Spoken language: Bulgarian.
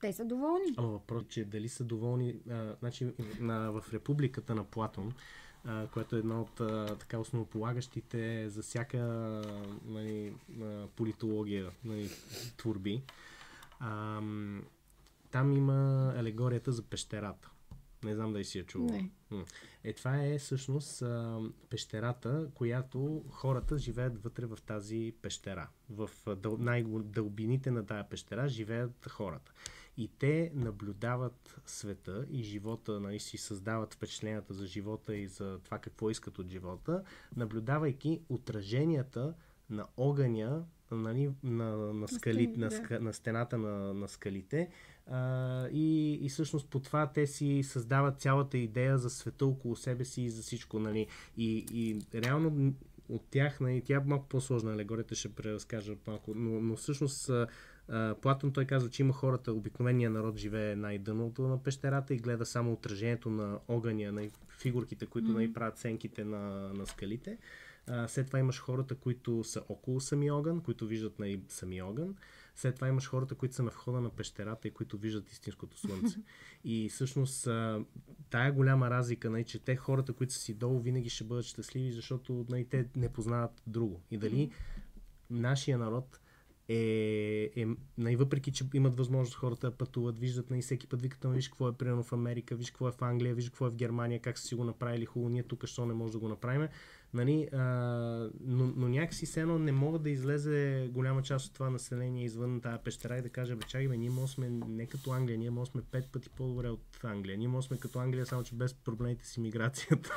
те са доволни. Въпрос, че дали са доволни, значи в Републиката на Платон, което е една от така основополагащите за всяка нали, политология нали, творби. Там има алегорията за пещерата. Не знам дали си я чувал. Това е всъщност пещерата, която хората живеят вътре в тази пещера. В най-дълбините на тая пещера живеят хората. И те наблюдават света и живота, нали, си създават впечатленията за живота и за това какво искат от живота, наблюдавайки отраженията на огъня, нали, на стената на скалите. И всъщност по това те си създават цялата идея за света около себе си и за всичко. Нали. И реално от тях, нали, тя е малко по-сложна алегорията, ще преразкажа малко, но всъщност Платон той казва, че има хората, обикновения народ живее най-дъното на пещерата и гледа само отражението на огъня, на фигурките, които нали, правят сенките на скалите. След това имаш хората, които са около самия огън, които виждат нали, самия огън. След това имаш хората, които са на входа на пещерата и които виждат истинското слънце. И всъщност тая голяма разлика, нали, че те хората, които са си долу, винаги ще бъдат щастливи, защото нали, те не познават друго. И дали нашия народ въпреки, че имат възможност хората да пътуват, виждат на всеки път, викат, виж какво е примерно в Америка, виж какво е в Англия, виж какво е в Германия, как са си го направили хубаво, ние тук що не може да го направим. Нали, но някакси все едно не могат да излезе голяма част от това население извън тази пещера и да каже, чакай, ние може сме не като Англия, ние може сме 5 пъти по-добре от Англия. Ние може сме като Англия, само че без проблемите с имиграцията.